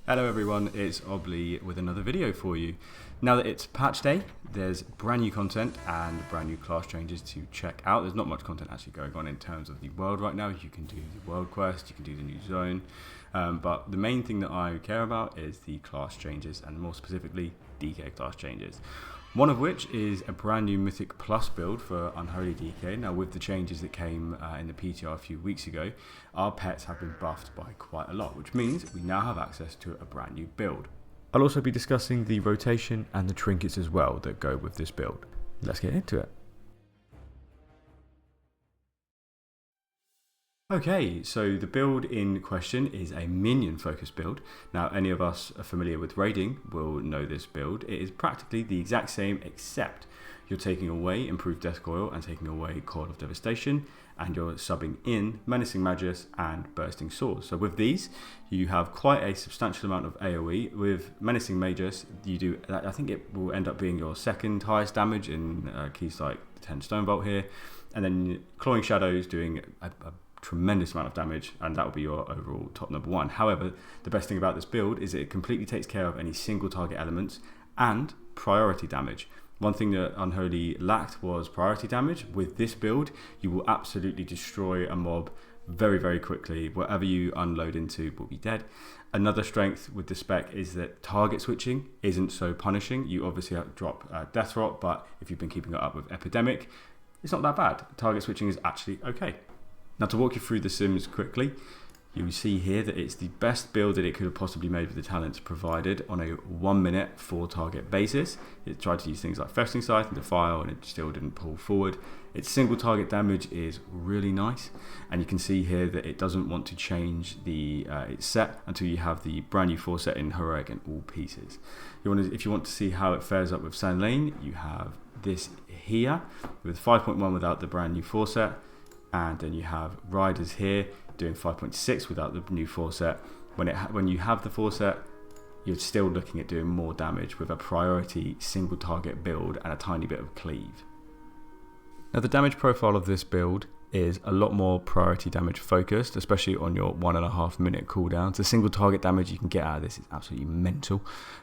Hello everyone, it's Obly with another video for you. Now that it's patch day, there's brand new content and brand new class changes to check out. There's not much content actually going on in terms of the world right now. You can do the world quest, you can do the new zone, but the main thing that I care about is the class changes, and more specifically DK class changes. One of which is a brand new Mythic Plus build for Unholy DK. Now with the changes that came in the PTR a few weeks ago, our pets have been buffed by quite a lot, which means we now have access to a brand new build. I'll also be discussing the rotation and the trinkets as well that go with this build. Let's get into it. Okay, so the build in question is a minion focused build. Now any of us are familiar with raiding will know this build. It is practically the exact same, except you're taking away improved death coil and taking away coil of devastation, and you're subbing in menacing magus and bursting swords. So with these you have quite a substantial amount of AoE. With menacing magus you do, I think it will end up being your second highest damage in keys like 10 stone bolt here, and then clawing shadows doing a tremendous amount of damage, and that will be your overall top number one. However, the best thing about this build is it completely takes care of any single target elements and priority damage. One thing that Unholy lacked was priority damage. With this build you will absolutely destroy a mob very quickly. Whatever you unload into will be dead. Another strength with the spec is that target switching isn't so punishing. You obviously have to drop death rot, but if you've been keeping it up with epidemic, it's not that bad. Target switching is actually okay. Now to walk you through the sims quickly, you see here that it's the best build that it could have possibly made with the talents provided on a 1 minute 4 target basis. It tried to use things like Festing Scythe and Defile and it still didn't pull forward. Its single target damage is really nice, and you can see here that it doesn't want to change the its set until you have the brand new 4 set in Heroic and all pieces. If you want to see how it fares up with Sand Lane, you have this here with 5.1 without the brand new 4 set. And then you have Riders here doing 5.6 without the new 4 set. When you have the 4 set, you're still looking at doing more damage with a priority single target build and a tiny bit of cleave. Now the damage profile of this build is a lot more priority damage focused, especially on your 1.5 minute cooldowns. The single target damage you can get out of this is absolutely mental,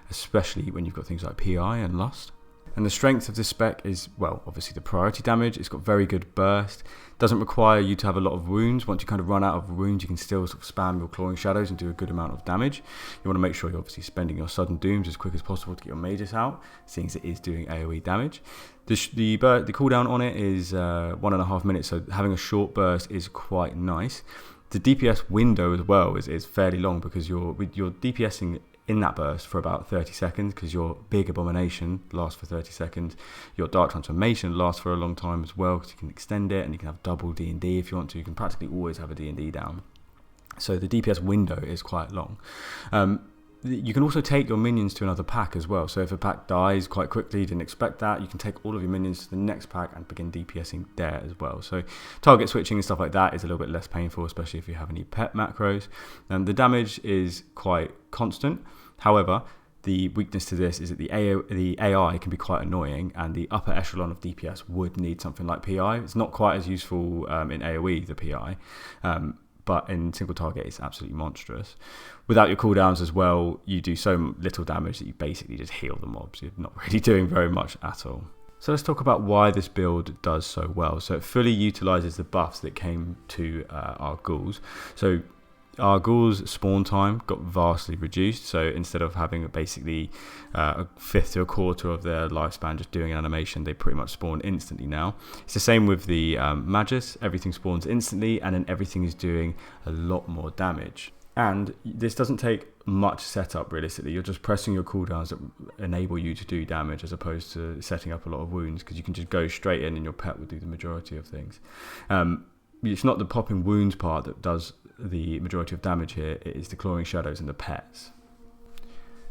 especially when you've got things like PI and Lust. And the strength of this spec is, well, obviously the priority damage. It's got very good burst. Doesn't require you to have a lot of wounds. Once you kind of run out of wounds, you can still sort of spam your clawing shadows and do a good amount of damage. You want to make sure you're obviously spending your sudden dooms as quick as possible to get your magus out, seeing as it is doing AoE damage. The cooldown on it is 1.5 minutes, so having a short burst is quite nice. The DPS window as well is fairly long, because you're DPSing in that burst for about 30 seconds, because your big abomination lasts for 30 seconds. Your dark transformation lasts for a long time as well, because you can extend it and you can have double D&D if you want to. You can practically always have a D&D down. So the DPS window is quite long. You can also take your minions to another pack as well. So if a pack dies quite quickly, you didn't expect that, you can take all of your minions to the next pack and begin DPSing there as well. So target switching and stuff like that is a little bit less painful, especially if you have any pet macros. The damage is quite constant. However, the weakness to this is that the AI can be quite annoying, and the upper echelon of DPS would need something like PI. It's not quite as useful in AoE, the PI. But in single target it's absolutely monstrous. Without your cooldowns as well, you do so little damage that you basically just heal the mobs. You're not really doing very much at all. So let's talk about why this build does so well. So it fully utilises the buffs that came to our ghouls. So our ghouls' spawn time got vastly reduced, so instead of having basically a fifth to a quarter of their lifespan just doing an animation, they pretty much spawn instantly now. It's the same with the magus. Everything spawns instantly, and then everything is doing a lot more damage. And this doesn't take much setup realistically. You're just pressing your cooldowns that enable you to do damage, as opposed to setting up a lot of wounds, because you can just go straight in and your pet will do the majority of things. It's not the popping wounds part that does the majority of damage here, it is the clawing shadows and the pets.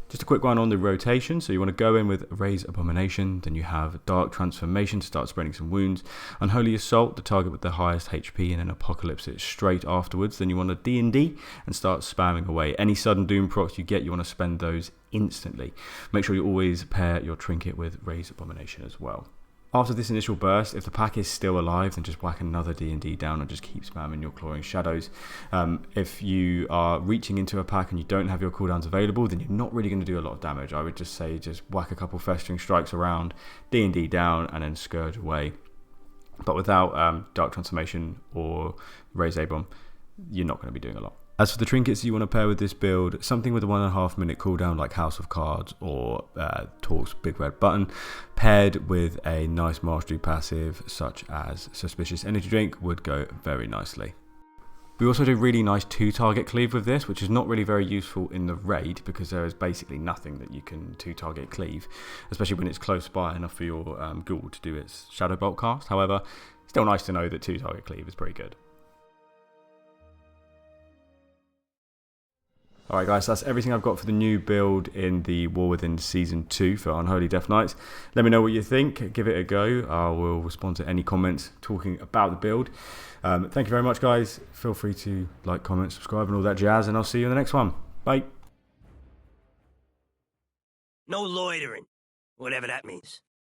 Just a quick one on the rotation. So you want to go in with Raise Abomination, then you have Dark Transformation to start spreading some wounds, Unholy Assault, the target with the highest HP, and then Apocalypse it straight afterwards. Then you want a D&D and start spamming away. Any sudden doom procs you get, you want to spend those instantly. Make sure you always pair your trinket with Raise Abomination as well. After this initial burst, if the pack is still alive, then just whack another D&D down and just keep spamming your Clawing Shadows. If you are reaching into a pack and you don't have your cooldowns available, then you're not really going to do a lot of damage. I would just say just whack a couple Festering Strikes around, D&D down, and then Scourge away. But without Dark Transformation or Raise A-Bomb, you're not going to be doing a lot. As for the trinkets you want to pair with this build, something with a 1.5 minute cooldown like House of Cards or Torque's Big Red Button, paired with a nice mastery passive such as Suspicious Energy Drink would go very nicely. We also do really nice 2-target cleave with this, which is not really very useful in the raid because there is basically nothing that you can 2-target cleave, especially when it's close by enough for your ghoul to do its Shadow Bolt cast. However, still nice to know that 2-target cleave is pretty good. Alright guys, so that's everything I've got for the new build in the War Within Season 2 for Unholy Death Knights. Let me know what you think, give it a go. I will respond to any comments talking about the build. Thank you very much guys, feel free to like, comment, subscribe and all that jazz, and I'll see you in the next one. Bye. No loitering, whatever that means.